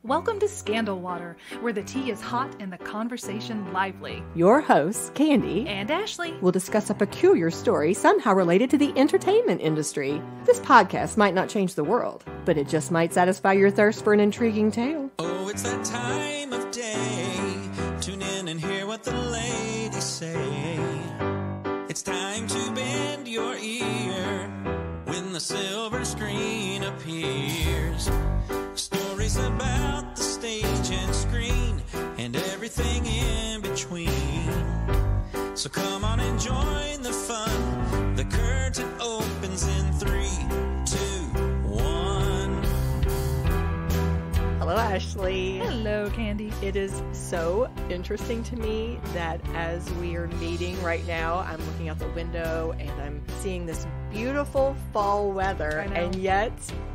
Welcome to Scandal Water, where the tea is hot and the conversation lively. Your hosts, Candy And Ashley, will discuss a peculiar story somehow related to the entertainment industry. This podcast might not change the world, but it just might satisfy your thirst for an intriguing tale. Oh, it's that time of day. Tune in and hear what the ladies say. It's time to bend your ear when the silver screen appears. Stories about the stage and screen and everything in between. So come on and join the fun. The curtain opens in 3, 2, 1. Hello, Ashley. hello, Candy. It is so interesting to me that as we are meeting right now, I'm looking out the window and I'm seeing this beautiful fall weather, and yet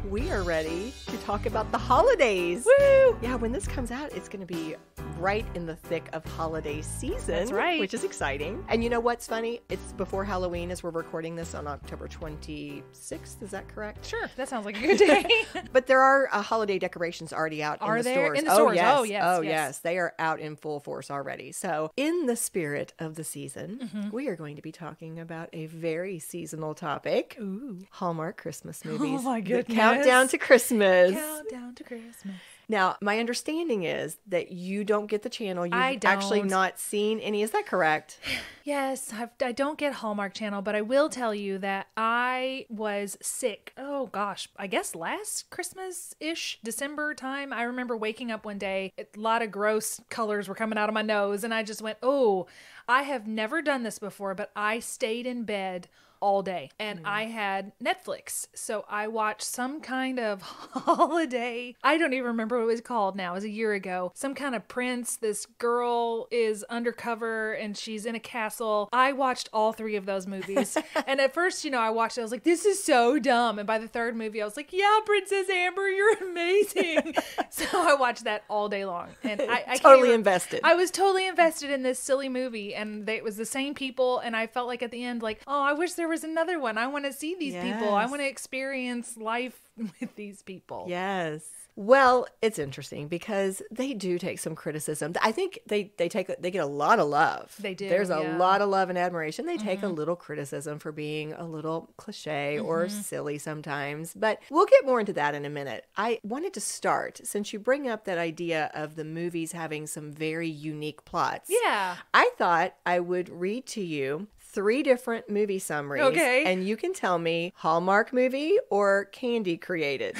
we are ready to talk about the holidays. Woo! Yeah, when this comes out, it's going to be right in the thick of holiday season. That's right. Which is exciting. And you know what's funny? It's before Halloween as we're recording this on October 26th. Is that correct? Sure, that sounds like a good day. But there are holiday decorations already out in the there? stores. In the stores? Yes. Oh, yes, Oh, yes. yes. They are out in full force already. So in the spirit of the season, we are going to be talking about a very seasonal topic. Ooh. Hallmark Christmas movies. Oh, my The goodness. countdown to Christmas. Countdown to Christmas. Now, my understanding is that you don't get the channel. You've I actually don't. not seen any. Is that correct? Yes, I don't get Hallmark Channel, but I will tell you that I was sick. Oh gosh, I guess last Christmas-ish, December time. I remember waking up one day, a lot of gross colors were coming out of my nose, and I just went, oh, I have never done this before, but I stayed in bed all day and I had Netflix. So I watched some kind of holiday. I don't even remember what it was called now. It was a year ago. Some kind of prince. This girl is undercover and she's in a castle. I watched all 3 of those movies. And at first, I watched it. I was like, this is so dumb. And by the 3rd movie, I was like, yeah, Princess Amber, you're amazing. So I watched that all day long. And I Totally invested. I was totally invested in this silly movie. And it was the same people. And I felt like at the end, like, oh, I wish there was another one. I want to see these people. I Yes. want to experience life with these people. Yes. Well, it's interesting because they do take some criticism. I think they get a lot of love. They do, There's a yeah. lot of love and admiration. They take a little criticism for being a little cliche or silly sometimes, but we'll get more into that in a minute. I wanted to start, since you bring up that idea of the movies having some very unique plots. Yeah. I thought I would read to you 3 different movie summaries. Okay. And you can tell me Hallmark movie or Candy created.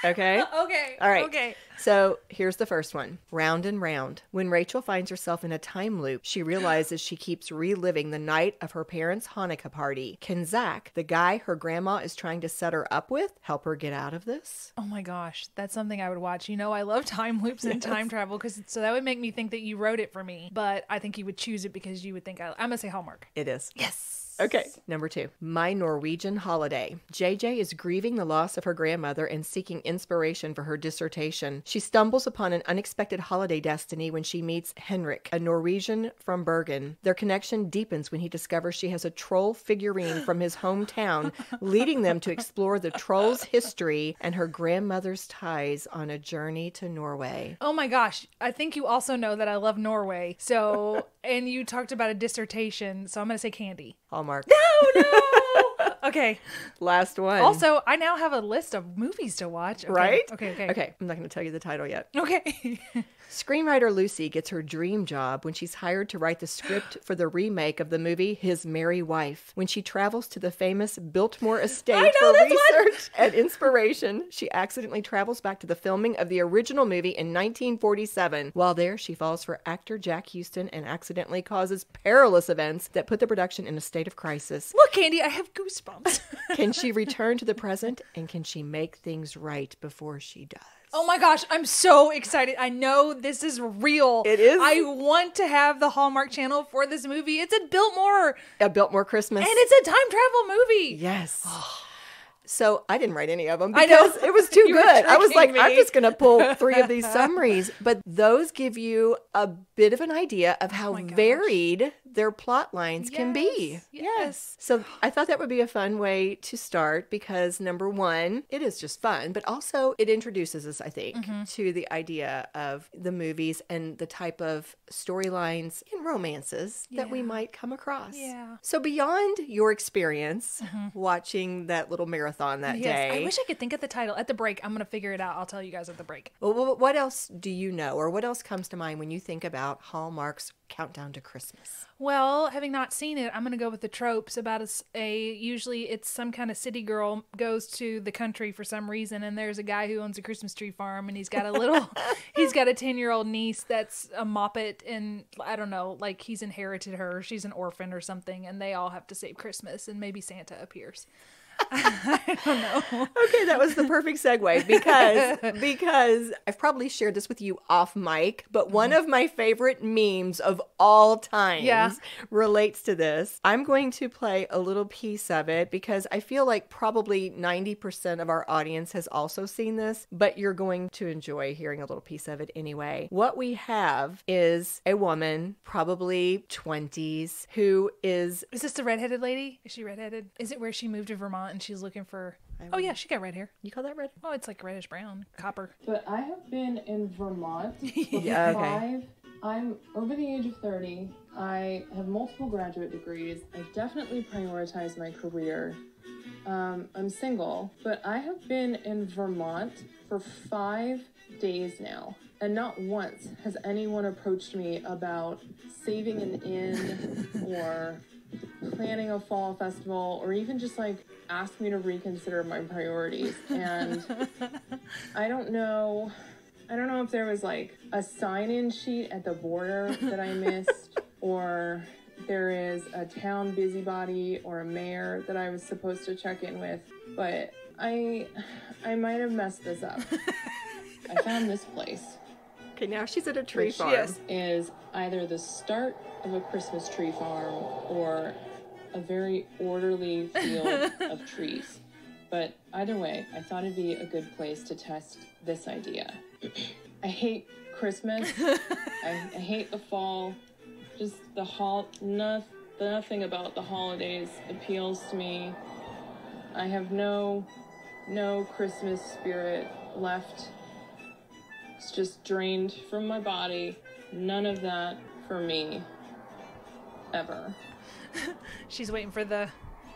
Okay? Okay. All right. Okay. So here's the first one. Round and round. When Rachel finds herself in a time loop, she realizes she keeps reliving the night of her parents' Hanukkah party. Can Zach, the guy her grandma is trying to set her up with, help her get out of this? Oh my gosh. That's something I would watch. I love time loops and time travel so that would make me think that you wrote it for me. But I think you would choose it because you would think I'm going to say Hallmark. It is. Yes. Okay, number 2. My Norwegian Holiday. JJ is grieving the loss of her grandmother and seeking inspiration for her dissertation. She stumbles upon an unexpected holiday destiny when she meets Henrik, a Norwegian from Bergen. Their connection deepens when he discovers she has a troll figurine from his hometown, leading them to explore the troll's history and her grandmother's ties on a journey to Norway. Oh my gosh. I think you also know that I love Norway. So, and you talked about a dissertation. So I'm going to say Candy. Hallmark. No. Okay. Last one. Also, I now have a list of movies to watch. Okay. Right? Okay. Okay, I'm not going to tell you the title yet. Okay. Screenwriter Lucy gets her dream job when she's hired to write the script for the remake of the movie His Merry Wife. When she travels to the famous Biltmore estate for research and inspiration, she accidentally travels back to the filming of the original movie in 1947. While there, she falls for actor Jack Houston and accidentally causes perilous events that put the production in a state of crisis. Look, Candy, I have goosebumps. Can she return to the present, and can she make things right before she does? Oh my gosh, I'm so excited. I know this is real. It is. I want to have the Hallmark Channel for this movie. It's a Biltmore. A Biltmore Christmas. And it's a time travel movie. Yes. So I didn't write any of them I know. because it was too You were good. I was like, tricking I'm me. just going to pull 3 of these summaries. But those give you a bit of an idea of how my gosh. varied their plot lines can be. Yes. So I thought that would be a fun way to start because number one, it is just fun, but also it introduces us, I think, to the idea of the movies and the type of storylines and romances that we might come across. Yeah. So beyond your experience watching that little marathon that day. I wish I could think of the title. At the break, I'm going to figure it out. I'll tell you guys at the break. Well, what else do you know, or what else comes to mind when you think about Hallmark's Countdown to Christmas? Well, having not seen it, I'm going to go with the tropes about usually it's some kind of city girl goes to the country for some reason, and there's a guy who owns a Christmas tree farm, and he's got a 10-year-old niece that's a moppet, and I don't know, like he's inherited her, she's an orphan or something, and they all have to save Christmas, and maybe Santa appears. I don't know. Okay, that was the perfect segue because I've probably shared this with you off mic, but one of my favorite memes of all times relates to this. I'm going to play a little piece of it because I feel like probably 90% of our audience has also seen this, but you're going to enjoy hearing a little piece of it anyway. What we have is a woman, probably 20s, who is... Is this the redheaded lady? Is she redheaded? Is it where she moved to Vermont and she's looking for... Oh yeah, she got red hair. You call that red? Oh, it's like reddish brown, copper. But I have been in Vermont for Yeah, okay. 5. I'm over the age of 30. I have multiple graduate degrees. I definitely prioritize my career. I'm single, but I have been in Vermont for 5 days now. And not once has anyone approached me about saving an inn or planning a fall festival or even just like ask me to reconsider my priorities. And I don't know if there was like a sign-in sheet at the border that I missed or there is a town busybody or a mayor that I was supposed to check in with, but I might have messed this up. I found this place. Okay, now she's at a tree farm. Yes. Is either the start of a Christmas tree farm or a very orderly field of trees. But either way, I thought it'd be a good place to test this idea. I hate Christmas. I hate the fall. Just nothing about the holidays appeals to me. I have no Christmas spirit left. It's just drained from my body. None of that for me. Ever. She's waiting for the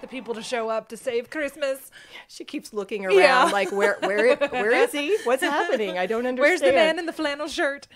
people to show up to save Christmas. She keeps looking around like, where is he? What's happening? I don't understand. Where's the man in the flannel shirt?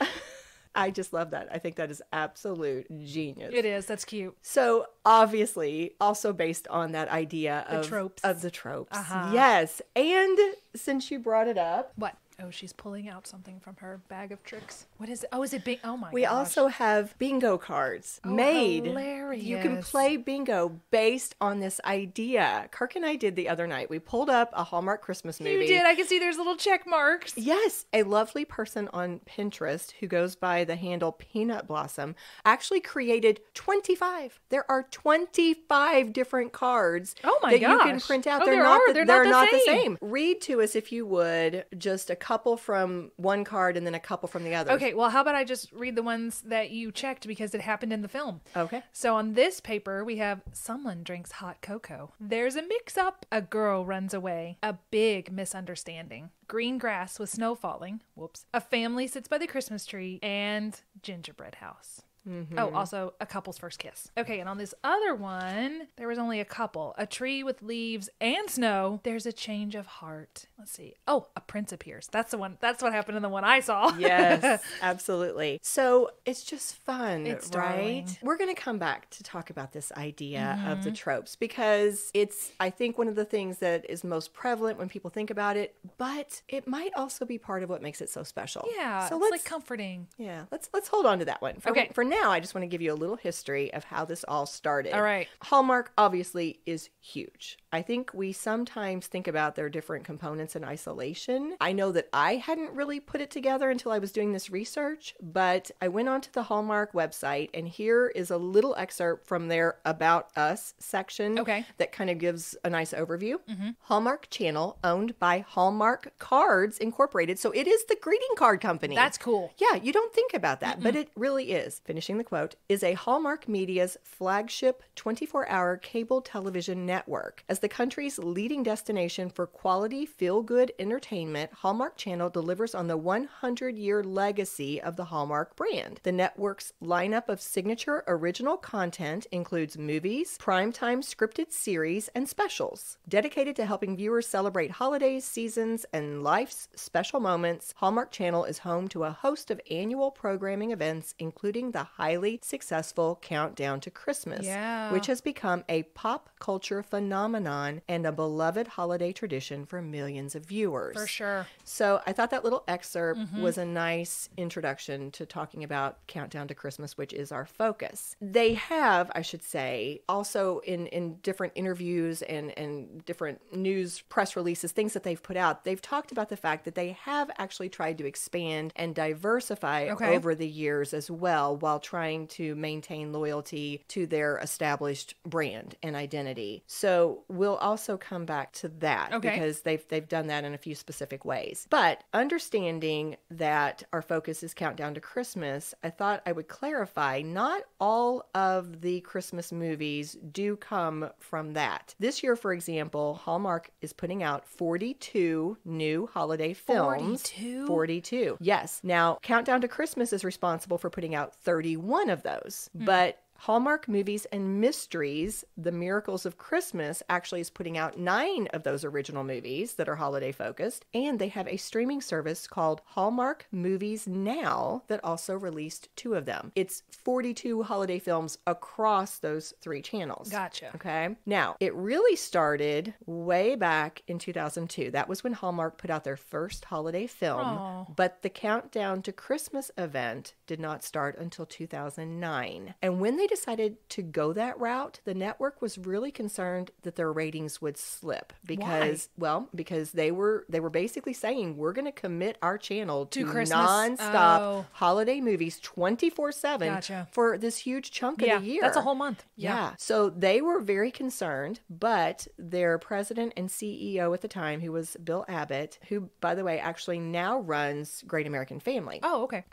I just love that. I think that is absolute genius. It is. That's cute. So obviously, also based on that idea of the tropes. Yes. And since you brought it up. What? Oh, she's pulling out something from her bag of tricks. What is it? Oh, is it bingo? Oh my gosh. We also have bingo cards made. Hilarious. You can play bingo based on this idea. Kirk and I did the other night. We pulled up a Hallmark Christmas movie. You did. I can see there's little check marks. Yes. A lovely person on Pinterest who goes by the handle Peanut Blossom actually created 25. There are 25 different cards that you can print out. Oh, they're not the same. Read to us, if you would, just a couple from one card and then a couple from the other. Okay, well, how about I just read the ones that you checked because it happened in the film. Okay. So on this paper, we have someone drinks hot cocoa. There's a mix-up. A girl runs away. A big misunderstanding. Green grass with snow falling. Whoops. A family sits by the Christmas tree. And gingerbread house. Mm-hmm. Oh, also a couple's first kiss. Okay, and on this other one, there was only a couple. A tree with leaves and snow. There's a change of heart. Let's see. Oh, a prince appears. That's the one. That's what happened in the one I saw. Yes, absolutely. So it's just fun, it's right? darling. We're going to come back to talk about this idea of the tropes because it's, I think, one of the things that is most prevalent when people think about it, but it might also be part of what makes it so special. Yeah, so it's like comforting. Yeah, let's hold on to that one. For now, I just want to give you a little history of how this all started. All right. Hallmark obviously is huge. I think we sometimes think about their different components in isolation. I know that I hadn't really put it together until I was doing this research, but I went onto the Hallmark website and here is a little excerpt from their About Us section that kind of gives a nice overview. Mm-hmm. Hallmark Channel, owned by Hallmark Cards Incorporated. So it is the greeting card company. That's cool. Yeah, you don't think about that, but it really is. If finishing the quote, is a Hallmark Media's flagship 24-hour cable television network. As the country's leading destination for quality, feel-good entertainment, Hallmark Channel delivers on the 100-year legacy of the Hallmark brand. The network's lineup of signature original content includes movies, primetime scripted series, and specials. Dedicated to helping viewers celebrate holidays, seasons, and life's special moments, Hallmark Channel is home to a host of annual programming events, including the highly successful Countdown to Christmas, which has become a pop culture phenomenon and a beloved holiday tradition for millions of viewers. For sure. So I thought that little excerpt was a nice introduction to talking about Countdown to Christmas, which is our focus. They have, I should say, also in different interviews and different news press releases, things that they've put out, they've talked about the fact that they have actually tried to expand and diversify over the years as well, while trying to maintain loyalty to their established brand and identity. So we'll also come back to that because they've done that in a few specific ways. But understanding that our focus is Countdown to Christmas, I thought I would clarify not all of the Christmas movies do come from that. This year, for example, Hallmark is putting out 42 new holiday films. 42? Yes. Now, Countdown to Christmas is responsible for putting out 31 of those, but Hallmark Movies and Mysteries, The Miracles of Christmas, actually is putting out 9 of those original movies that are holiday focused. And they have a streaming service called Hallmark Movies Now that also released 2 of them. It's 42 holiday films across those 3 channels. Gotcha. Okay. Now, it really started way back in 2002. That was when Hallmark put out their first holiday film. But the Countdown to Christmas event did not start until 2009. And when they decided to go that route, the network was really concerned that their ratings would slip because, because they were basically saying, we're going to commit our channel to Christmas nonstop holiday movies 24/7 for this huge chunk of the year. That's a whole month. Yeah. So they were very concerned, but their president and CEO at the time, who was Bill Abbott, who, by the way, actually now runs Great American Family. Oh, okay.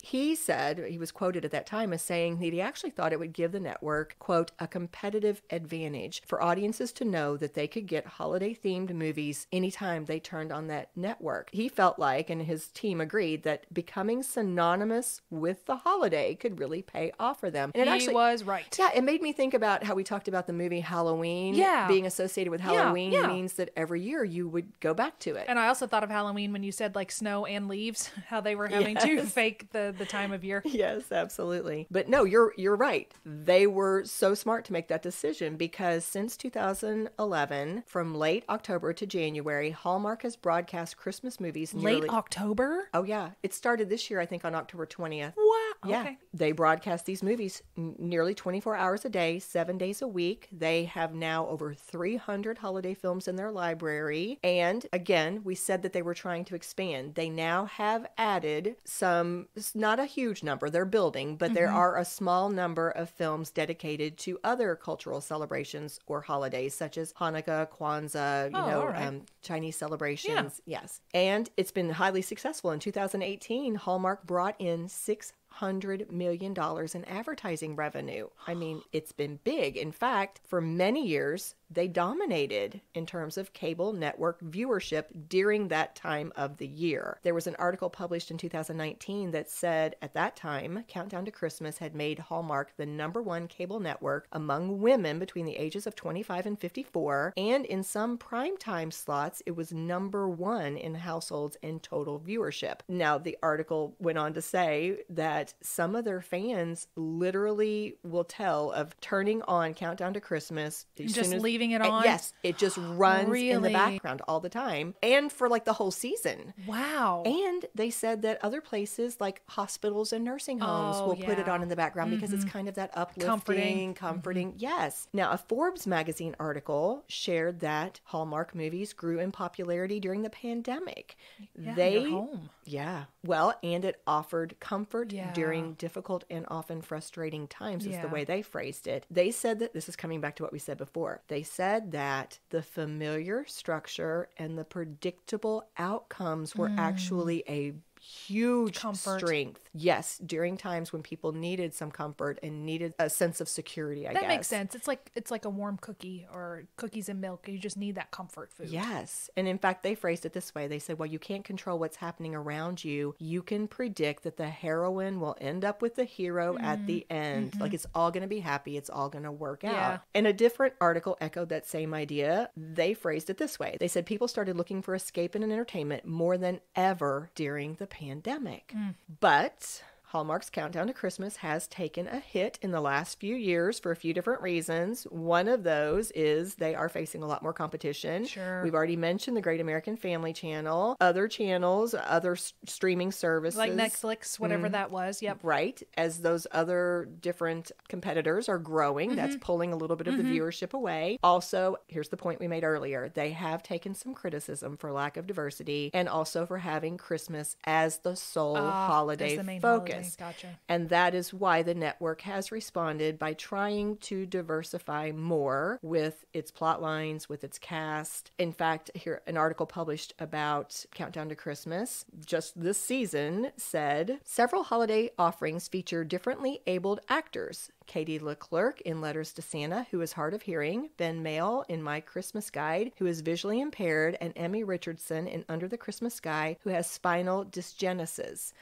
He said, he was quoted at that time as saying that he actually thought it would give the network, quote, a competitive advantage for audiences to know that they could get holiday-themed movies anytime they turned on that network. He felt like, and his team agreed, that becoming synonymous with the holiday could really pay off for them. And he was right. Yeah, it made me think about how we talked about the movie Halloween. Being associated with Halloween means that every year you would go back to it. And I also thought of Halloween when you said like snow and leaves, how they were having to fake the time of year. Yes, absolutely. But no, you're right. They were so smart to make that decision because since 2011, from late October to January, Hallmark has broadcast Christmas movies nearly... Late October? Oh, yeah. It started this year, I think, on October 20th. Wow. Yeah. Okay. They broadcast these movies nearly 24 hours a day, 7 days a week. They have now over 300 holiday films in their library. And again, we said that they were trying to expand. They now have added some, not a huge number, they're building, but there are a small number of films dedicated to other cultural celebrations or holidays, such as Hanukkah, Kwanzaa, Chinese celebrations. Yeah. Yes. And it's been highly successful. In 2018, Hallmark brought in $600 million in advertising revenue. I mean, it's been big. In fact, for many years, they dominated in terms of cable network viewership during that time of the year. There was an article published in 2019 that said at that time, Countdown to Christmas had made Hallmark the #1 cable network among women between the ages of 25 and 54, and in some primetime slots, it was #1 in households and total viewership. Now, the article went on to say that some of their fans literally will tell of turning on Countdown to Christmas just leaving it on. Yes, it just runs in the background all the time, and for like the whole season. Wow. And they said that other places like hospitals and nursing homes will put it on in the background because it's kind of that uplifting, comforting. Yes. Now, a Forbes magazine article shared that Hallmark movies grew in popularity during the pandemic. You're home. Yeah. Well, and it offered comfort during difficult and often frustrating times is the way they phrased it. They said that, this is coming back to what we said before, they said that the familiar structure and the predictable outcomes were actually a huge Comfort. strength. Yes, during times when people needed some comfort and needed a sense of security, I guess. That makes sense. It's like a warm cookie or cookies and milk. You just need that comfort food. Yes. And in fact, they phrased it this way. They said, well, you can't control what's happening around you. You can predict that the heroine will end up with the hero at the end. Like, it's all going to be happy. It's all going to work out. Yeah. And a different article echoed that same idea. They phrased it this way. They said people started looking for escape and entertainment more than ever during the pandemic. But Hallmark's Countdown to Christmas has taken a hit in the last few years for a few different reasons. One of those is they are facing a lot more competition. Sure. We've already mentioned the Great American Family Channel, other channels, other streaming services. Like Netflix, whatever that was. Yep. Right. As those other different competitors are growing, that's pulling a little bit of the viewership away. Also, here's the point we made earlier. They have taken some criticism for lack of diversity and also for having Christmas as the sole holiday as the main focus. holiday. Gotcha. And that is why the network has responded by trying to diversify more with its plot lines, with its cast. In fact, here an article published about Countdown to Christmas just this season said several holiday offerings feature differently abled actors. Katie Leclerc in Letters to Santa, who is hard of hearing, Ben Mayle in My Christmas Guide, who is visually impaired, and Emmy Richardson in Under the Christmas Sky, who has spinal dysgenesis.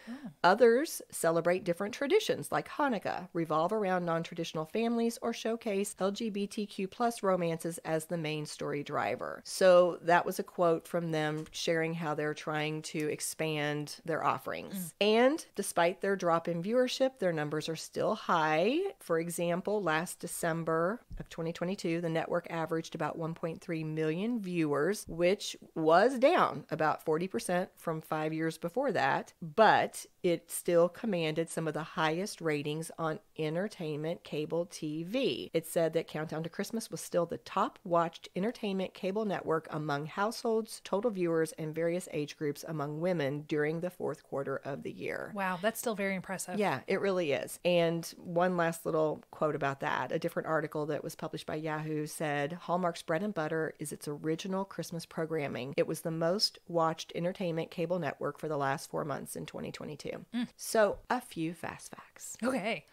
Others celebrate different traditions like Hanukkah, revolve around non-traditional families, or showcase LGBTQ plus romances as the main story driver. So that was a quote from them sharing how they're trying to expand their offerings. And despite their drop in viewership, their numbers are still high. For example, last December of 2022, the network averaged about 1.3 million viewers, which was down about 40% from 5 years before that, but it still commanded some of the highest ratings on entertainment cable TV. It said that Countdown to Christmas was still the top watched entertainment cable network among households, total viewers, and various age groups among women during the fourth quarter of the year. Wow, that's still very impressive. Yeah, it really is. And one last little quote about that. A different article that was published by Yahoo said, Hallmark's bread and butter is its original Christmas programming. It was the most watched entertainment cable network for the last 4 months in 2022. So a few fast facts. Okay.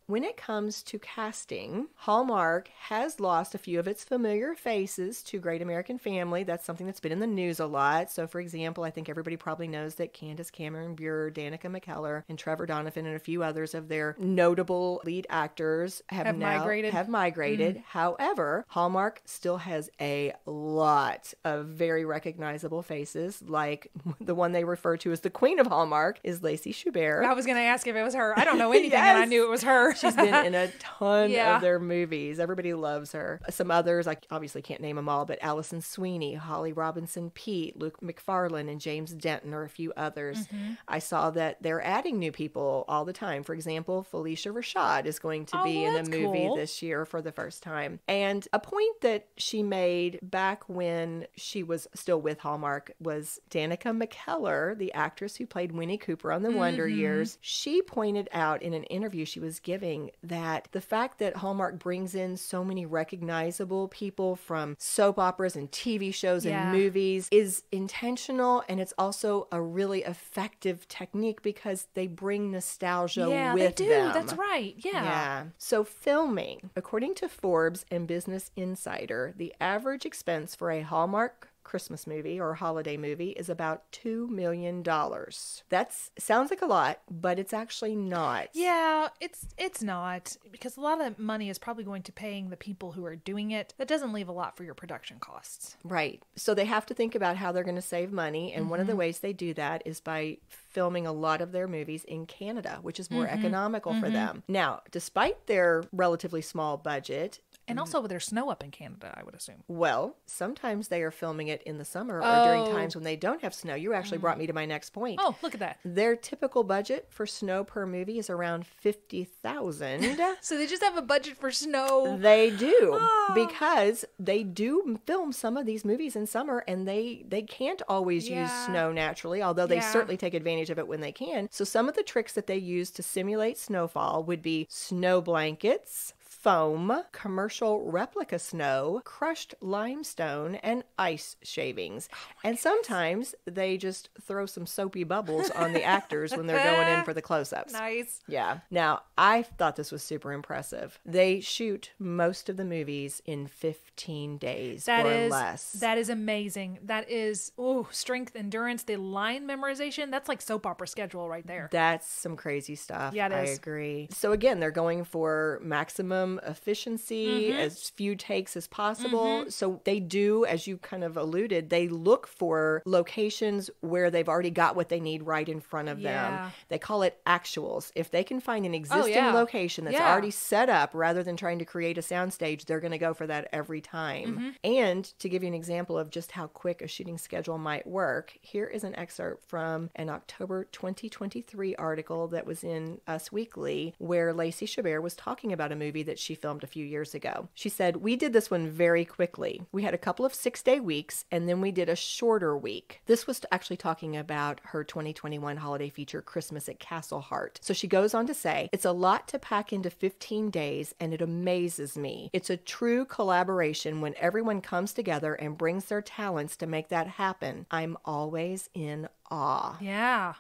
When it comes to casting, Hallmark has lost a few of its familiar faces to Great American Family. That's something that's been in the news a lot. So, for example, I think everybody probably knows that Candace Cameron Bure, Danica McKellar, and Trevor Donovan, and a few others of their notable lead actors have migrated. However, Hallmark still has a lot of very recognizable faces, like the one they refer to as the Queen of Hallmark is Lacey Chabert. I was going to ask if it was her. I don't know anything, and I knew it was her. She's been in a ton of their movies. Everybody loves her. Some others, I obviously can't name them all, but Allison Sweeney, Holly Robinson Peete, Luke McFarlane, and James Denton are a few others. I saw that they're adding new people all the time. For example, Felicia Rashad is going to be in a movie this year for the first time. And a point that she made back when she was still with Hallmark was Danica McKellar, the actress who played Winnie Cooper on The Wonder Years. She pointed out in an interview she was giving that the fact that Hallmark brings in so many recognizable people from soap operas and TV shows and movies is intentional, and it's also a really effective technique because they bring nostalgia with them. Yeah, they do. That's right. Yeah. So filming. According to Forbes and Business Insider, the average expense for a Hallmark Christmas movie or holiday movie is about $2 million. That sounds like a lot, but it's actually not. Yeah, it's not, because a lot of the money is probably going to paying the people who are doing it. That doesn't leave a lot for your production costs. Right. So they have to think about how they're going to save money, and one of the ways they do that is by filming a lot of their movies in Canada, which is more economical for them. Now, despite their relatively small budget, and also with their snow up in Canada, I would assume. Well, sometimes they are filming it in the summer or during times when they don't have snow. You actually brought me to my next point. Oh, look at that. Their typical budget for snow per movie is around $50,000. So they just have a budget for snow. They do, because they do film some of these movies in summer, and they can't always use snow naturally, although they certainly take advantage of it when they can. So some of the tricks that they use to simulate snowfall would be snow blankets, foam, commercial replica snow, crushed limestone, and ice shavings. And sometimes they just throw some soapy bubbles on the actors when they're going in for the close-ups. Nice. Yeah. Now, I thought this was super impressive. They shoot most of the movies in 15 days or less. That is amazing. That is, strength, endurance, the line memorization. That's like soap opera schedule right there. That's some crazy stuff. Yeah, it is. I agree. So again, they're going for maximum efficiency, as few takes as possible. So they do, as you kind of alluded, they look for locations where they've already got what they need right in front of them. They call it actuals. If they can find an existing location that's already set up rather than trying to create a soundstage, they're going to go for that every time. And to give you an example of just how quick a shooting schedule might work, here is an excerpt from an October 2023 article that was in Us Weekly, where Lacey Chabert was talking about a movie that she filmed a few years ago. She said, "We did this one very quickly. We had a couple of 6-day weeks, and then we did a shorter week." This was actually talking about her 2021 holiday feature, Christmas at Castle Heart. So she goes on to say, "It's a lot to pack into 15 days, and it amazes me. It's a true collaboration when everyone comes together and brings their talents to make that happen. I'm always in awe." Yeah.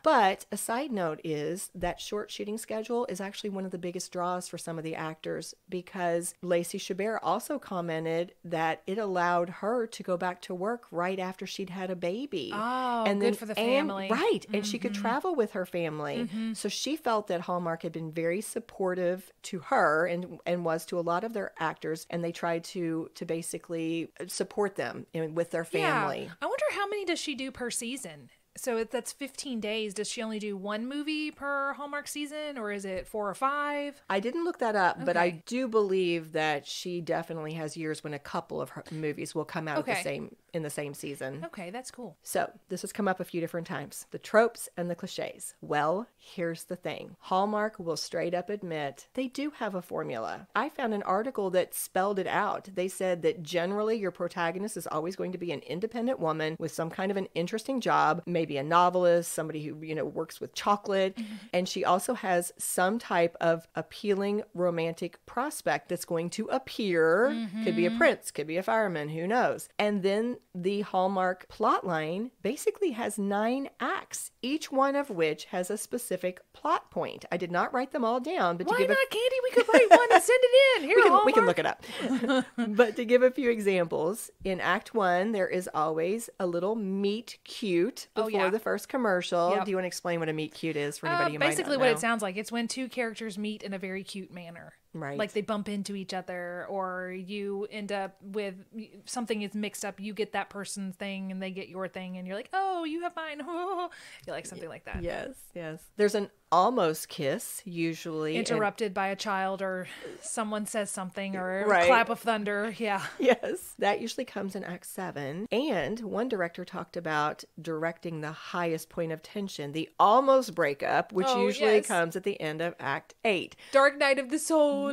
But a side note is that short shooting schedule is actually one of the biggest draws for some of the actors, because Lacey Chabert also commented that it allowed her to go back to work right after she'd had a baby. Oh, and good for the family. Right. And she could travel with her family. So she felt that Hallmark had been very supportive to her and was to a lot of their actors, and they tried to basically support them with their family. Yeah. I wonder how many does she do per season? So that's 15 days. Does she only do one movie per Hallmark season, or is it 4 or 5? I didn't look that up, but I do believe that she definitely has years when a couple of her movies will come out in the same season. Okay, that's cool. So this has come up a few different times. The tropes and the cliches. Well, here's the thing. Hallmark will straight up admit they do have a formula. I found an article that spelled it out. They said that generally your protagonist is always going to be an independent woman with some kind of an interesting job, maybe a novelist, somebody who, works with chocolate. And she also has some type of appealing romantic prospect that's going to appear. Could be a prince, could be a fireman, who knows. And then the Hallmark plotline basically has 9 acts, each one of which has a specific plot point. I did not write them all down, but why not, Candy? We could write one and send it in. Here, we can look it up. But to give a few examples, in Act 1, there is always a little meet cute before the first commercial. Do you want to explain what a meet cute is for anybody who might not know? Basically what it sounds like. It's when two characters meet in a very cute manner. Right. Like they bump into each other, or you end up with something is mixed up. You get that person's thing and they get your thing, and you're like, oh, you have mine. You like something like that. Yes. There's an almost kiss, usually. Interrupted by a child, or someone says something, or a clap of thunder. Yeah. Yes. That usually comes in Act 7. And one director talked about directing the highest point of tension, the almost breakup, which usually comes at the end of Act 8. Dark night of the soul.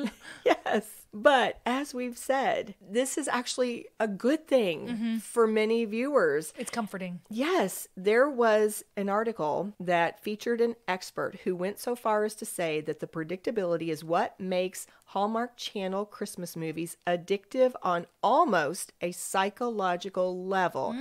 Yes. But as we've said, this is actually a good thing for many viewers. It's comforting. Yes. There was an article that featured an expert who went so far as to say that the predictability is what makes Hallmark Channel Christmas movies addictive on almost a psychological level.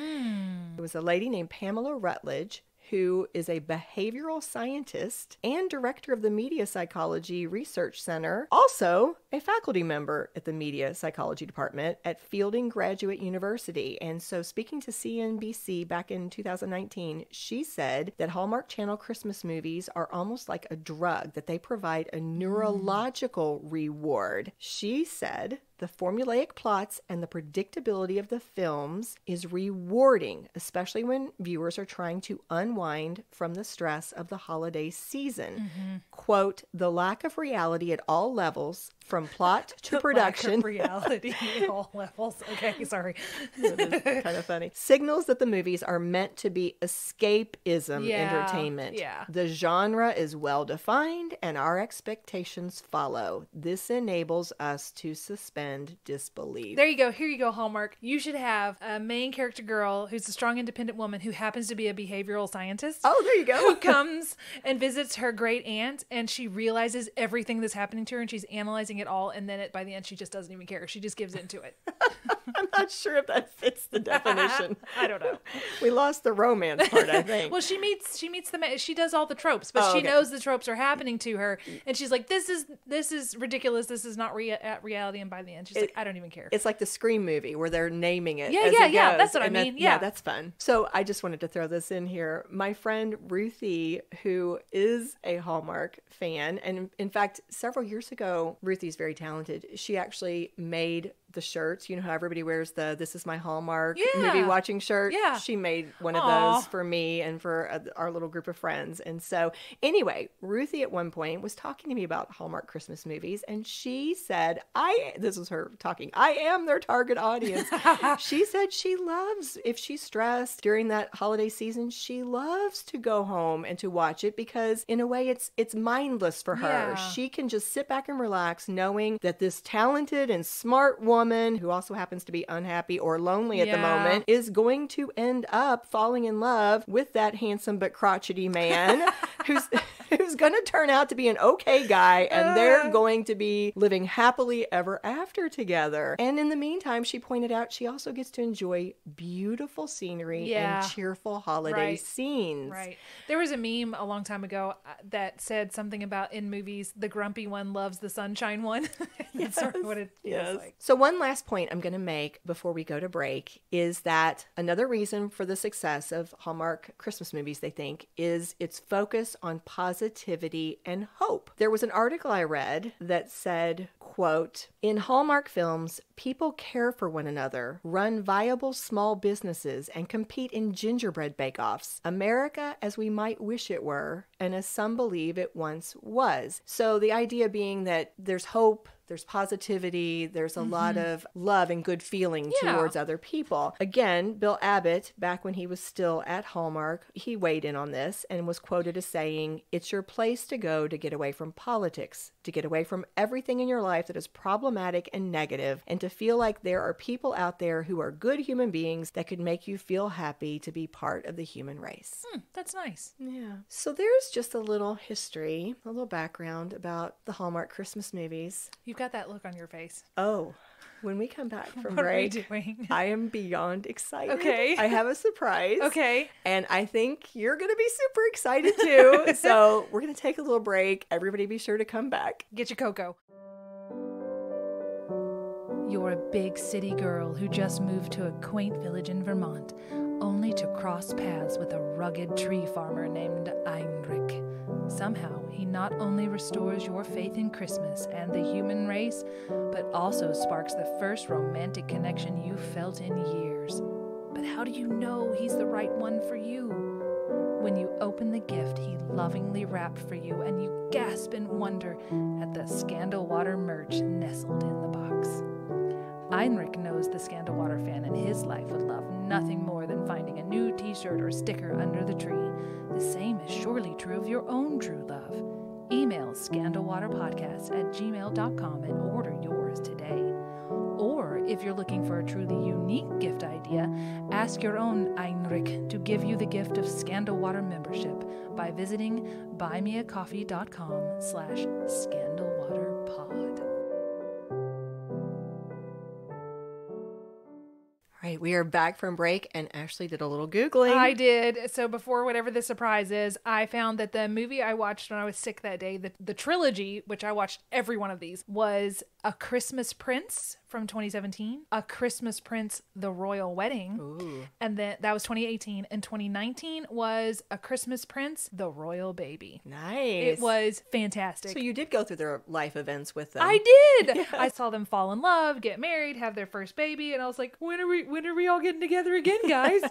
It was a lady named Pamela Rutledge, who is a behavioral scientist and director of the Media Psychology Research Center, also a faculty member at the Media Psychology Department at Fielding Graduate University. And so speaking to CNBC back in 2019, she said that Hallmark Channel Christmas movies are almost like a drug, that they provide a neurological reward. She said the formulaic plots and the predictability of the films is rewarding, especially when viewers are trying to unwind from the stress of the holiday season. Quote, the lack of reality at all levels, from plot to production. Lack of reality at all levels. Okay, sorry. That is kind of funny. Signals that the movies are meant to be escapism entertainment. Yeah. The genre is well defined and our expectations follow. This enables us to suspend disbelief. There you go. Here you go, Hallmark. You should have a main character girl who's a strong, independent woman who happens to be a behavioral scientist. Oh, there you go. Who comes and visits her great aunt, and she realizes everything that's happening to her, and she's analyzing it all. And then by the end, she just doesn't even care. She just gives into it. I'm not sure if that fits the definition. I don't know. We lost the romance part, I think. Well, she meets the man. She does all the tropes, but she knows the tropes are happening to her, and she's like, "This is ridiculous. This is not reality." And by the end, she's like, "I don't even care." It's like the Scream movie where they're naming it. Yeah, as yeah, it yeah. goes. That's what I And mean. yeah, Yeah, that's fun. So I just wanted to throw this in here. My friend Ruthie, who is a Hallmark fan, and in fact, several years ago, Ruthie's very talented. She actually made the shirts. You know how everybody wears the "This is my Hallmark" movie watching shirt? Yeah. She made one of Aw. those for me and for our little group of friends. And so anyway, Ruthie at one point was talking to me about Hallmark Christmas movies, and she said, this was her talking, I am their target audience. She said she loves, if she's stressed during that holiday season, she loves to go home and to watch it because in a way it's mindless for her. Yeah. She can just sit back and relax knowing that this talented and smart woman who also happens to be unhappy or lonely at the moment is going to end up falling in love with that handsome but crotchety man who's going to turn out to be an okay guy, and they're going to be living happily ever after together. And in the meantime, she pointed out she also gets to enjoy beautiful scenery and cheerful holiday scenes. Right. There was a meme a long time ago that said something about in movies, the grumpy one loves the sunshine one. That's sort of what it feels like. So one last point I'm going to make before we go to break is that another reason for the success of Hallmark Christmas movies, they think, is its focus on positivity and hope. There was an article I read that said, quote, "In Hallmark films, people care for one another, run viable small businesses, and compete in gingerbread bake-offs. America as we might wish it were, and as some believe it once was." So the idea being that there's hope, there's positivity, there's a lot of love and good feeling towards other people. Again, Bill Abbott, back when he was still at Hallmark, he weighed in on this and was quoted as saying, "It's your place to go to get away from politics, to get away from everything in your life that is problematic and negative, and to feel like there are people out there who are good human beings that could make you feel happy to be part of the human race." That's nice. Yeah. So there's just a little history, a little background about the Hallmark Christmas movies. You've got that look on your face. Oh, when we come back from What are we break, doing? I am beyond excited. Okay. I have a surprise. Okay. And I think you're going to be super excited too. So we're going to take a little break. Everybody be sure to come back. Get your cocoa. You're a big city girl who just moved to a quaint village in Vermont, only to cross paths with a rugged tree farmer named Heinrich. Somehow, he not only restores your faith in Christmas and the human race, but also sparks the first romantic connection you've felt in years. But how do you know he's the right one for you? When you open the gift he lovingly wrapped for you and you gasp in wonder at the Scandal Water merch nestled in the box. Heinrich knows the Scandal Water fan and his life would love nothing more than finding a new t-shirt or sticker under the tree. The same is surely true of your own true love. Email scandalwaterpodcast@gmail.com and order yours today. Or if you're looking for a truly unique gift idea, ask your own Heinrich to give you the gift of Scandal Water membership by visiting buymeacoffee.com/scandalwaterpod. All right, we are back from break, and Ashley did a little Googling. I did. So before whatever the surprise is, I found that the movie I watched when I was sick that day, the trilogy, which I watched every one of these, was A Christmas Prince from 2017, A Christmas Prince, The Royal Wedding, and then that was 2018, and 2019 was A Christmas Prince, The Royal Baby. Nice. It was fantastic. So you did go through their life events with them. I did. Yeah. I saw them fall in love, get married, have their first baby, and I was like, when are we all getting together again, guys?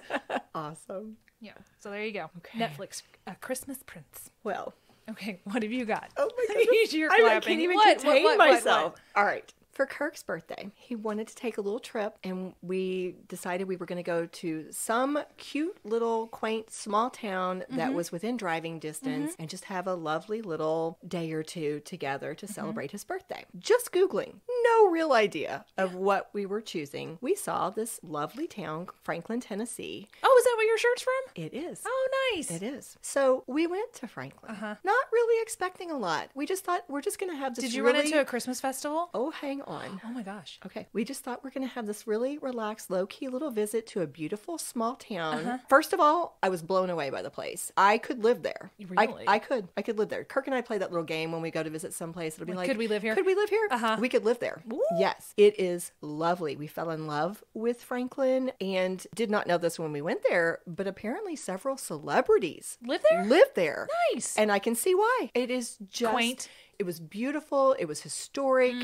Awesome. Yeah. So there you go. Okay. Netflix, A Christmas Prince. Well. Okay, what have you got? Oh my goodness. You're I clapping. can't even What? contain myself. All right. For Kirk's birthday, he wanted to take a little trip, and we decided we were going to go to some cute little quaint small town that was within driving distance and just have a lovely little day or two together to celebrate his birthday. Just Googling. No real idea of what we were choosing. We saw this lovely town, Franklin, Tennessee. Oh, is that where your shirt's from? It is. Oh, nice. It is. So we went to Franklin. Not really really expecting a lot. We just thought we're just going to have this. Did you really... run into a Christmas festival? Oh, hang on. Oh my gosh. Okay. We just thought we're going to have this really relaxed, low-key little visit to a beautiful small town. First of all, I was blown away by the place. I could live there. Really? I could live there. Kirk and I play that little game when we go to visit someplace. It'll be like, could we live here? Could we live here? We could live there. Ooh. Yes. It is lovely. We fell in love with Franklin and did not know this when we went there, but apparently several celebrities Live there? Live there. Nice. And I can see why. It is just quaint. It was beautiful. It was historic.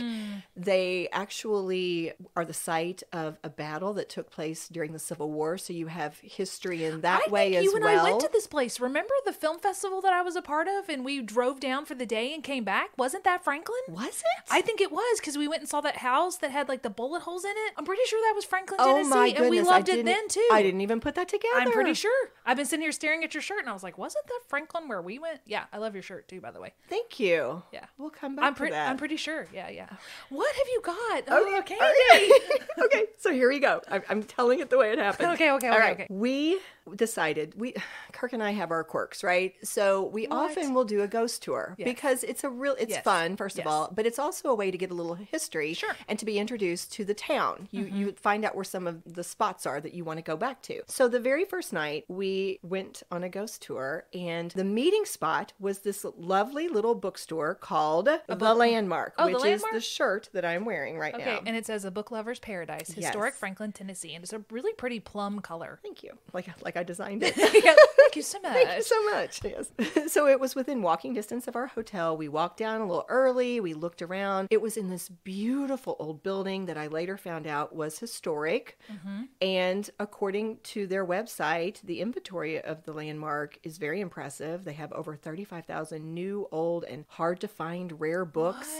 They actually are the site of a battle that took place during the Civil War. So you have history in that way as well. You and I went to this place. Remember the film festival that I was a part of and we drove down for the day and came back? Wasn't that Franklin? Was it? I think it was because we went and saw that house that had like the bullet holes in it. I'm pretty sure that was Franklin, Oh Tennessee. my goodness. And we loved it then too. I didn't even put that together. I'm pretty sure. I've been sitting here staring at your shirt and I was like, wasn't that Franklin where we went? Yeah, I love your shirt too, by the way. Thank you. Yeah. We'll come back to that. I'm pretty sure. Yeah. What have you got? Oh, okay. Okay, so here we go. I'm telling it the way it happened. Okay. All right. We decided, Kirk and I have our quirks, right? So we often will do a ghost tour because it's fun, first of all, but it's also a way to get a little history and to be introduced to the town. You find out where some of the spots are that you want to go back to. So the very first night we went on a ghost tour and the meeting spot was this lovely little bookstore called The Landmark, which is the shirt that I'm wearing right now. Okay, and it says A Book Lover's Paradise, Historic Franklin, Tennessee, and it's a really pretty plum color. Thank you. Like I designed it. Thank you so much. Thank you so much. Yes. So it was within walking distance of our hotel. We walked down a little early. We looked around. It was in this beautiful old building that I later found out was historic. And according to their website, the inventory of the Landmark is very impressive. They have over 35,000 new, old, and hard to find rare books.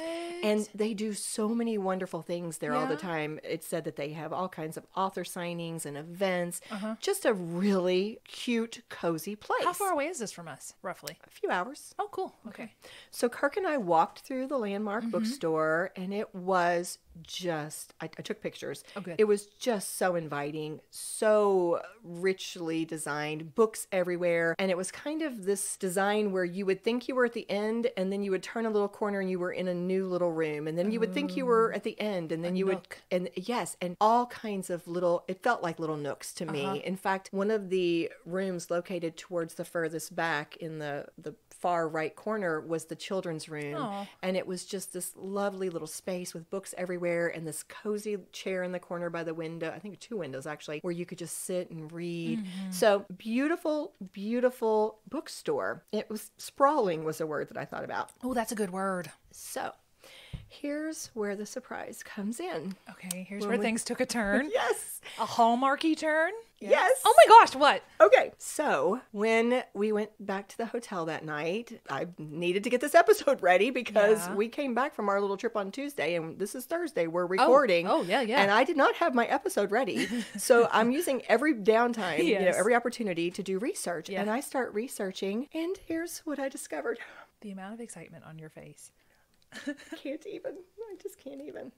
And they do so many wonderful things there all the time. It said that they have all kinds of author signings and events. Just a really cute, cozy place. How far away is this from us, roughly? A few hours. Oh, cool. Okay. So Kirk and I walked through the Landmark bookstore, and it was just, I took pictures. Oh, good. It was just so inviting, so richly designed, books everywhere. And it was kind of this design where you would think you were at the end, and then you would turn a little corner and you were in a new little room. And then you would think you were at the end, and then you would, and all kinds of little, it felt like little nooks to me. In fact, one of the rooms located towards the furthest back in the far right corner was the children's room. Aww. And it was just this lovely little space with books everywhere and this cozy chair in the corner by the window. I think 2 windows actually, where you could just sit and read. So beautiful, beautiful bookstore. It was sprawling was a word that I thought about. Oh, that's a good word. So here's where the surprise comes in. Okay, here's where things took a turn. Yes. A Hallmarky turn. Yes. Oh my gosh, what? Okay. So when we went back to the hotel that night, I needed to get this episode ready because we came back from our little trip on Tuesday and this is Thursday. We're recording. Oh, yeah. And I did not have my episode ready. So I'm using every downtime, every opportunity to do research. And I start researching and here's what I discovered. The amount of excitement on your face. Can't even. I just can't even.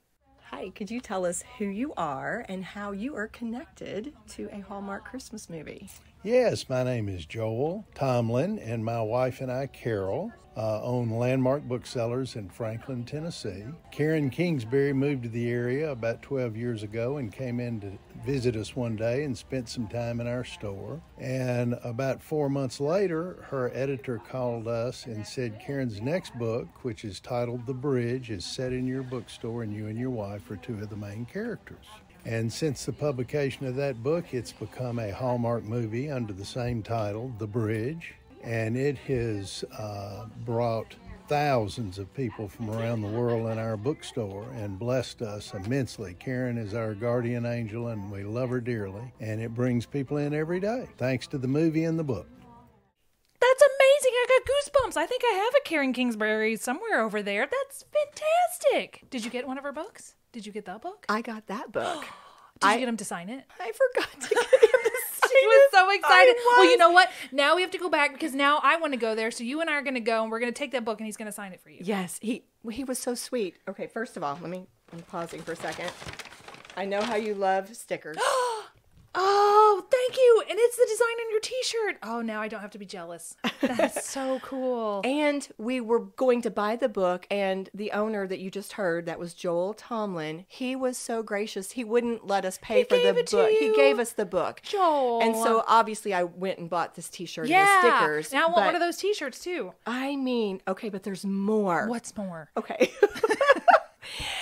Hi, could you tell us who you are and how you are connected to a Hallmark Christmas movie? Yes, my name is Joel Tomlin, and my wife and I, Carol, own Landmark Booksellers in Franklin, Tennessee. Karen Kingsbury moved to the area about 12 years ago and came in to visit us one day and spent some time in our store. And about 4 months later, her editor called us and said Karen's next book, which is titled The Bridge, is set in your bookstore and you and your wife are 2 of the main characters. And since the publication of that book, it's become a Hallmark movie under the same title, The Bridge. And it has brought thousands of people from around the world in our bookstore and blessed us immensely. Karen is our guardian angel and we love her dearly. And it brings people in every day, thanks to the movie and the book. That's amazing. I got goosebumps. I think I have a Karen Kingsbury somewhere over there. That's fantastic. Did you get one of her books? Did you get the book? I got that book. Did you get him to sign it? I forgot to get him to sign She was so excited. I was. Well, you know what? Now we have to go back because now I want to go there. So you and I are going to go and we're going to take that book and he's going to sign it for you. Yes, he was so sweet. Okay, first of all, I'm pausing for a second. I know how you love stickers. Oh, thank you. And it's the design on your t-shirt. Oh, now I don't have to be jealous. That's so cool. And we were going to buy the book, and the owner that you just heard, that was Joel Tomlin, he was so gracious. He wouldn't let us pay for the book. He gave us the book. Joel. And so obviously I went and bought this t-shirt and the stickers. Now I want one of those t-shirts too. I mean, okay, but there's more. What's more? Okay.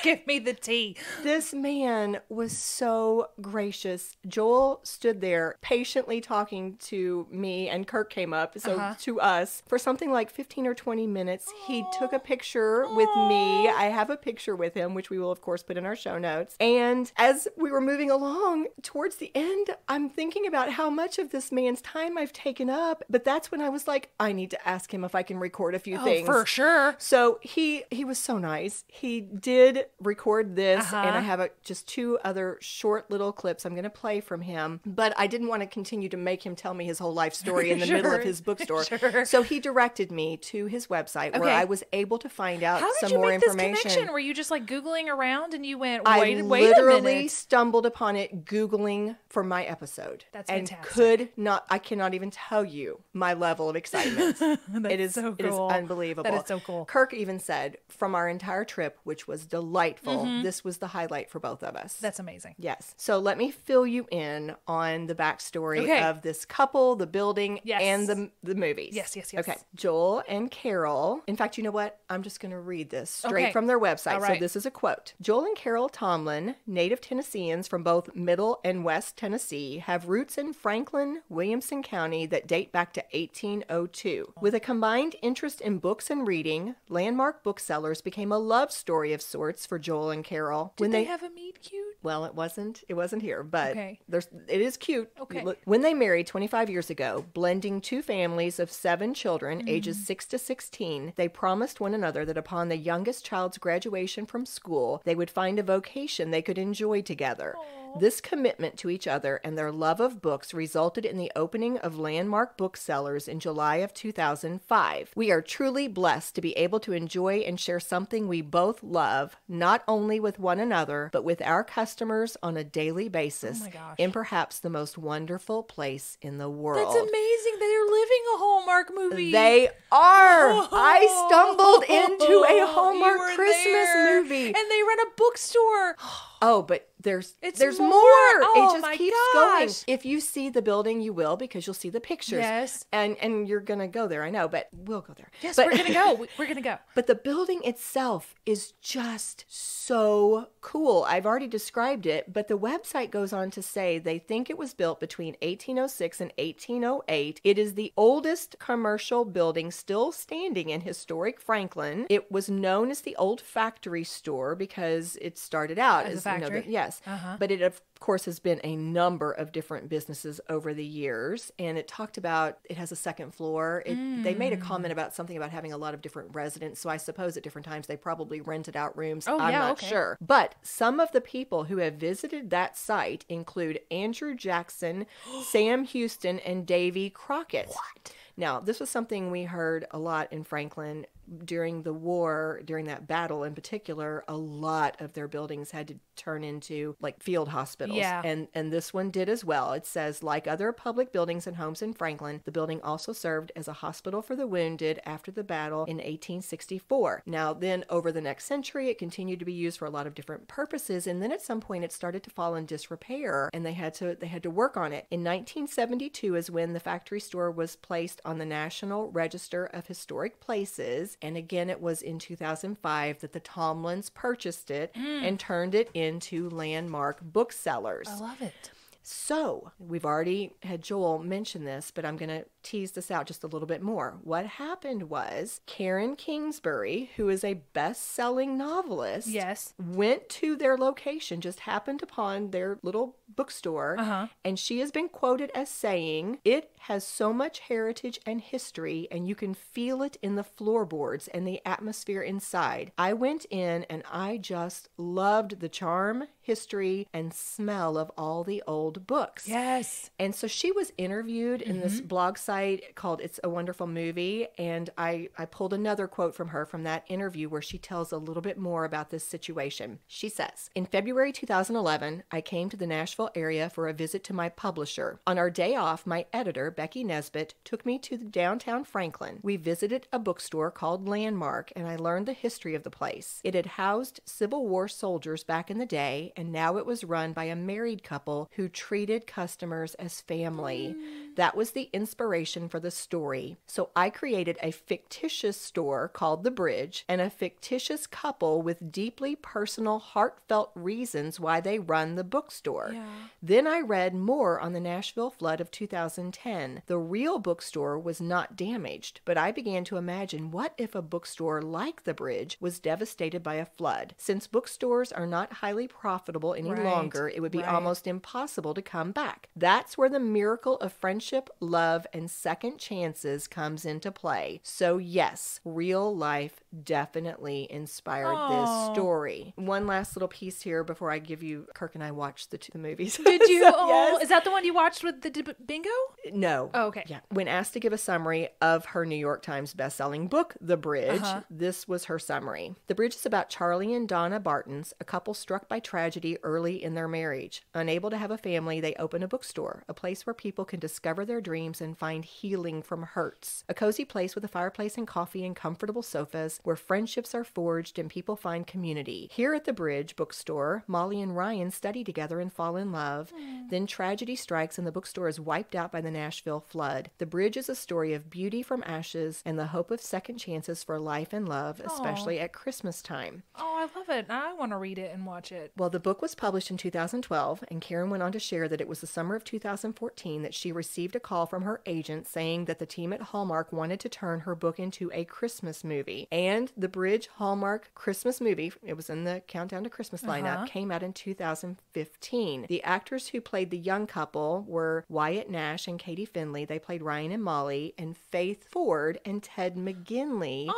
Give me the tea. This man was so gracious. Joel stood there patiently talking to me, and Kirk came up, to us, for something like 15 or 20 minutes. He took a picture with me. I have a picture with him, which we will, of course, put in our show notes. And as we were moving along towards the end, I'm thinking about how much of this man's time I've taken up. But that's when I was like, I need to ask him if I can record a few things. For sure. So he was so nice. He did record this, and I have just 2 other short little clips I'm going to play from him, but I didn't want to continue to make him tell me his whole life story in the middle of his bookstore. So he directed me to his website where I was able to find out some more information. How did you make this connection? Were you just like Googling around and you went, I wait a literally minute. stumbled upon it Googling for my episode. That's and fantastic. I cannot even tell you my level of excitement. It is so It is cool. unbelievable. That is so cool. Kirk even said, from our entire trip, which was delightful, this was the highlight for both of us. That's amazing. Yes. So let me fill you in on the backstory of this couple, the building, and the movies. Yes. Okay. Joel and Carol. In fact, you know what? I'm just going to read this straight from their website. All right. So this is a quote. Joel and Carol Tomlin, native Tennesseans from both Middle and West Tennessee, have roots in Franklin, Williamson County that date back to 1802. With a combined interest in books and reading, Landmark Booksellers became a love story of sorts for Joel and Carol. Did they have a meet cute? Well, it wasn't here, but Okay. it is cute. Okay. When they married 25 years ago, blending 2 families of 7 children, ages 6 to 16, they promised one another that upon the youngest child's graduation from school, they would find a vocation they could enjoy together. This commitment to each other and their love of books resulted in the opening of Landmark Booksellers in July of 2005. We are truly blessed to be able to enjoy and share something we both love, not only with one another, but with our customers on a daily basis, Oh my gosh. in perhaps the most wonderful place in the world. That's amazing. They're living a Hallmark movie. They are. I stumbled into a Hallmark You were Christmas there. movie. And they run a bookstore. Oh, but there's more. more. Oh, It just my keeps going. gosh. If you see the building, you will, because you'll see the pictures. Yes. And you're going to go there, I know, but we'll go there. Yes, But- we're going to go. We're going to go. But the building itself is just so cool. I've already described it, but the website goes on to say they think it was built between 1806 and 1808. It is the oldest commercial building still standing in historic Franklin. It was known as the Old Factory Store because it started out As a as factory? yes. But it, of course, has been a number of different businesses over the years. And it talked about, it has a second floor. They made a comment about something about having a lot of different residents. So I suppose at different times they probably rented out rooms. Oh, I'm yeah, not okay. sure. But some of the people who have visited that site include Andrew Jackson, Sam Houston, and Davy Crockett. What? Now, this was something we heard a lot in Franklin during the war, during that battle in particular. A lot of their buildings had to turn into like field hospitals. Yeah. And this one did as well. It says, like other public buildings and homes in Franklin, the building also served as a hospital for the wounded after the battle in 1864. Now, then over the next century, it continued to be used for a lot of different purposes. And then at some point, it started to fall in disrepair, and they had to work on it. In 1972 is when the factory store was placed on the National Register of Historic Places. And again, it was in 2005 that the Tomlins purchased it and turned it into Landmark Booksellers. I love it. So, we've already had Joel mention this, but I'm going to tease this out just a little bit more. What happened was Karen Kingsbury, who is a best-selling novelist, Yes. went to their location, just happened upon their little bookstore, and she has been quoted as saying, "It has so much heritage and history, and you can feel it in the floorboards and the atmosphere inside. I went in and I just loved the charm, history, and smell of all the old books." Yes. And so she was interviewed in this blog site website called It's a Wonderful Movie, and I pulled another quote from her from that interview where she tells a little bit more about this situation. She says, "In February 2011, I came to the Nashville area for a visit to my publisher. On our day off, my editor, Becky Nesbitt, took me to downtown Franklin. We visited a bookstore called Landmark, and I learned the history of the place. It had housed Civil War soldiers back in the day, and now it was run by a married couple who treated customers as family. That was the inspiration for the story. So I created a fictitious store called The Bridge and a fictitious couple with deeply personal, heartfelt reasons why they run the bookstore. Then I read more on the Nashville flood of 2010. The real bookstore was not damaged, but I began to imagine, what if a bookstore like The Bridge was devastated by a flood? Since bookstores are not highly profitable any longer, it would be almost impossible to come back. That's where the miracle of friendship, love, and second chances comes into play. So yes, real life definitely inspired this story." One last little piece here before I give you, Kirk and I watched the movies. Did you? So, yes. Is that the one you watched with the bingo? No. Oh, okay. Yeah. When asked to give a summary of her New York Times bestselling book, The Bridge, this was her summary. "The Bridge is about Charlie and Donna Bartons, a couple struck by tragedy early in their marriage. Unable to have a family, they open a bookstore, a place where people can discover their dreams and find healing from hurts. A cozy place with a fireplace and coffee and comfortable sofas where friendships are forged and people find community. Here at the Bridge bookstore, Molly and Ryan study together and fall in love. Then tragedy strikes and the bookstore is wiped out by the Nashville flood. The Bridge is a story of beauty from ashes and the hope of second chances for life and love, especially at Christmas time." Oh, I love it. I want to read it and watch it. Well, the book was published in 2012, and Karen went on to share that it was the summer of 2014 that she received a call from her agent saying that the team at Hallmark wanted to turn her book into a Christmas movie. And the Bridge Hallmark Christmas Movie, it was in the Countdown to Christmas lineup, came out in 2015. The actors who played the young couple were Wyatt Nash and Katie Finley. They played Ryan and Molly, and Faith Ford and Ted McGinley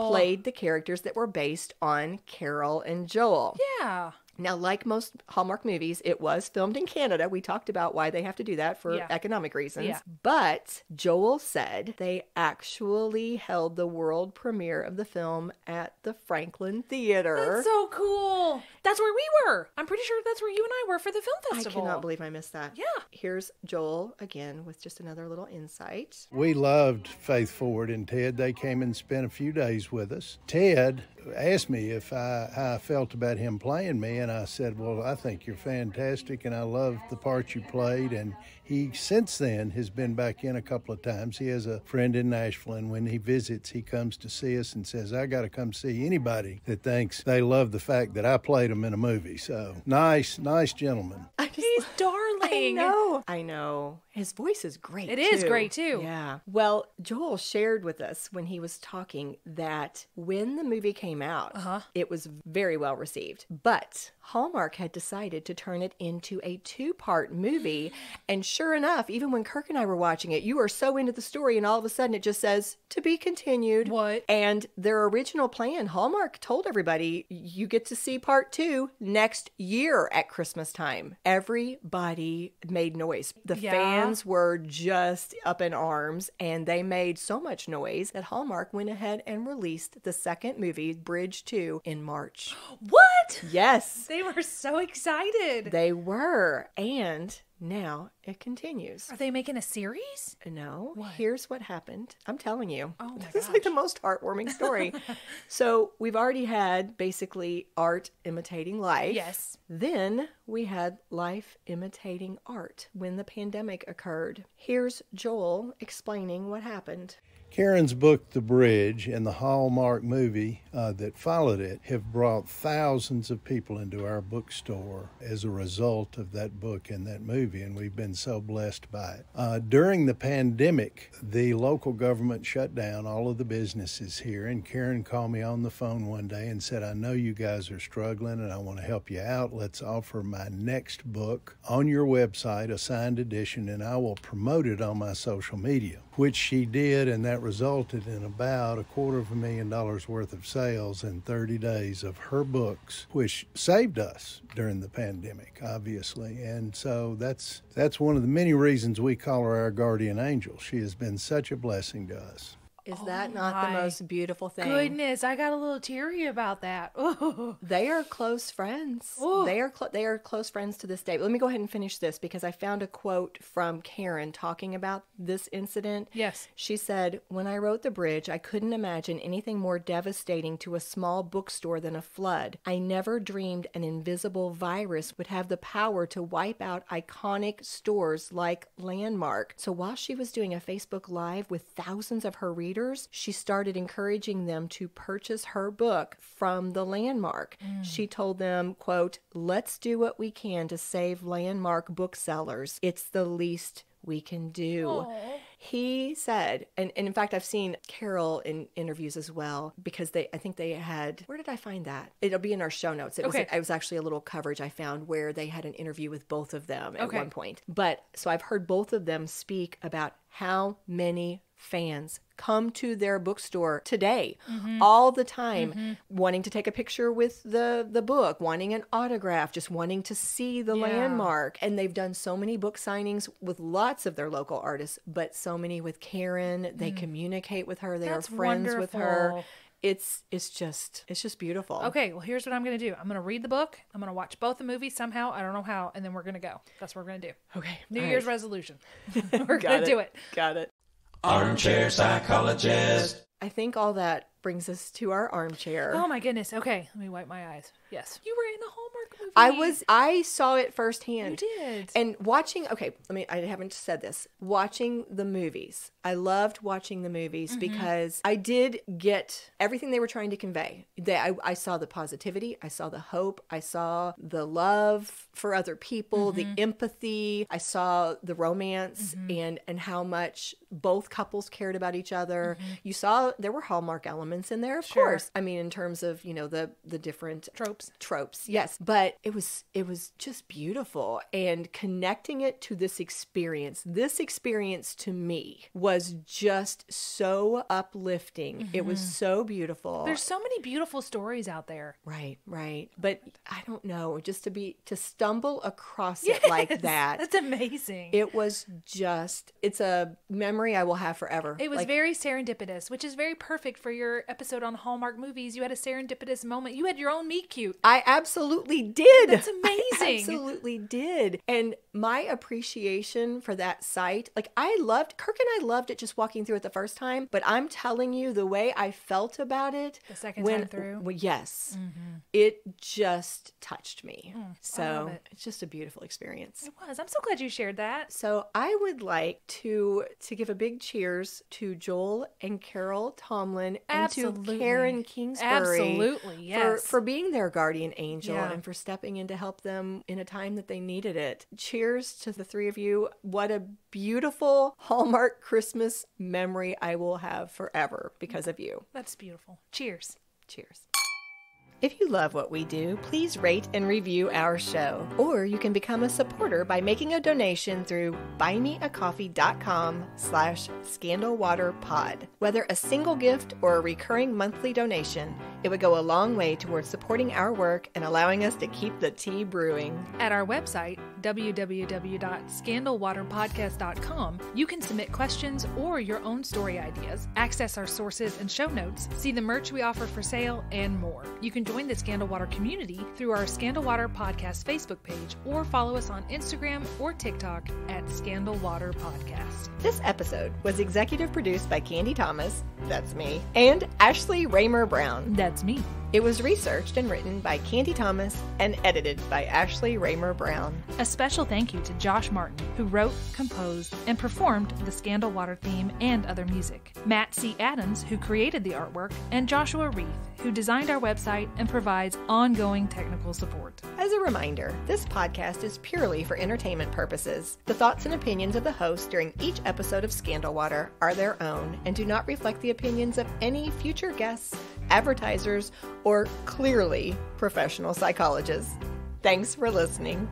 played the characters that were based on Carol and Joel. Yeah. Now, like most Hallmark movies, it was filmed in Canada. We talked about why they have to do that for economic reasons. Yeah. But Joel said they actually held the world premiere of the film at the Franklin Theater. That's so cool. That's where we were. I'm pretty sure that's where you and I were for the film festival. I cannot believe I missed that. Yeah. Here's Joel again with just another little insight. We loved Faith Ford and Ted. They came and spent a few days with us. Ted asked me if how I felt about him playing me, and I said, well, I think you're fantastic, and I love the part you played. And he, since then, has been back in a couple of times. He has a friend in Nashville, and when he visits, he comes to see us and says, I got to come see anybody that thinks they love the fact that I played him in a movie. So, nice gentleman. He's darling. I know. His voice is great, It is great, too. Yeah. Well, Joel shared with us when he was talking that when the movie came out, it was very well received. But Hallmark had decided to turn it into a 2-part movie. And sure enough, even when Kirk and I were watching it, you are so into the story, and all of a sudden it just says, to be continued. What? And their original plan, Hallmark told everybody, you get to see part 2 next year at Christmas time. Everybody made noise. The fans were just up in arms, and they made so much noise that Hallmark went ahead and released the second movie, Bridge 2, in March. What? Yes. They were so excited. They were. And now it continues. Are they making a series? No. What? Here's what happened. I'm telling you. Oh my gosh. This is like the most heartwarming story. So we've already had basically art imitating life. Yes. Then we had life imitating art when the pandemic occurred. Here's Joel explaining what happened. Karen's book, The Bridge, and the Hallmark movie that followed it have brought thousands of people into our bookstore as a result of that book and that movie, and we've been so blessed by it. During the pandemic, the local government shut down all of the businesses here, and Karen called me on the phone one day and said, I know you guys are struggling, and I want to help you out. Let's offer my next book on your website, a signed edition, and I will promote it on my social media. which she did, and that resulted in about $250,000 worth of sales in 30 days of her books, which saved us during the pandemic, obviously. And so that's one of the many reasons we call her our guardian angel. She has been such a blessing to us. Is that not the most beautiful thing? Goodness, I got a little teary about that. Ooh. They are close friends. Ooh. They are close friends to this day. But let me go ahead and finish this because I found a quote from Karen talking about this incident. Yes. She said, "When I wrote The Bridge, I couldn't imagine anything more devastating to a small bookstore than a flood. I never dreamed an invisible virus would have the power to wipe out iconic stores like Landmark." So while she was doing a Facebook Live with thousands of her readers, she started encouraging them to purchase her book from the Landmark. She told them, quote, "Let's do what we can to save Landmark Booksellers. It's the least we can do." Aww. He said, and in fact, I've seen Carol in interviews as well, because I think they had, where did I find that? It'll be in our show notes. It was actually a little coverage I found where they had an interview with both of them at one point. But so I've heard both of them speak about how many fans come to their bookstore today, all the time, wanting to take a picture with the book, wanting an autograph, just wanting to see the Landmark. And they've done so many book signings with lots of their local artists, but so many with Karen. They communicate with her. They are friends with her. It's just beautiful. Okay, well, here's what I'm going to do. I'm going to read the book. I'm going to watch both the movies somehow. I don't know how. And then we're going to go. That's what we're going to do. Okay. New Year's resolution. We're going to do it. Got it. Armchair psychologist. I think all that brings us to our armchair. Oh my goodness. Okay, let me wipe my eyes. Yes. You were in a Hallmark movie. I saw it firsthand. You did. And watching, I haven't said this. Watching the movies. I loved watching the movies because I did get everything they were trying to convey. I saw the positivity. I saw the hope. I saw the love for other people, the empathy. I saw the romance and how much both couples cared about each other. You saw there were Hallmark elements in there, of course. I mean, in terms of, the different tropes. Yes. But it was just beautiful, and connecting it to this experience to me was just so uplifting. It was so beautiful. There's so many beautiful stories out there. Right. But I don't know, just to stumble across it like that. That's amazing. It's a memory I will have forever. It was very serendipitous, which is very perfect for your episode on Hallmark movies. You had a serendipitous moment. You had your own meet cute. I absolutely did. That's amazing. I absolutely did. And my appreciation for that site, Kirk and I loved it just walking through it the first time, but I'm telling you, the way I felt about it the second time through. Well, yes. It just touched me. So it's just a beautiful experience. It was. I'm so glad you shared that. So I would like to give a big cheers to Joel and Carol Tomlin and to Karen Kingsbury. Absolutely, yes. For being their guardian angel and for stepping in to help them in a time that they needed it. Cheers to the three of you. What a beautiful Hallmark Christmas memory I will have forever because of you. That's beautiful. Cheers. Cheers. If you love what we do, please rate and review our show. Or you can become a supporter by making a donation through buymeacoffee.com/scandalwaterpod. Whether a single gift or a recurring monthly donation, it would go a long way towards supporting our work and allowing us to keep the tea brewing. At our website, www.scandalwaterpodcast.com, you can submit questions or your own story ideas, access our sources and show notes, see the merch we offer for sale, and more. You can join the Scandal Water community through our Scandal Water Podcast Facebook page or follow us on Instagram or TikTok at Scandal Water Podcast. This episode was executive produced by Candy Thomas, that's me, and Ashley Raymer Brown. That's me. It was researched and written by Candy Thomas and edited by Ashley Raymer Brown. A special thank you to Josh Martin, who wrote, composed, and performed the Scandal Water theme and other music. Matt C. Adams, who created the artwork, and Joshua Reith, who designed our website and provides ongoing technical support. As a reminder, this podcast is purely for entertainment purposes. The thoughts and opinions of the host during each episode of Scandal Water are their own and do not reflect the opinions of any future guests, advertisers, or clearly professional psychologists. Thanks for listening.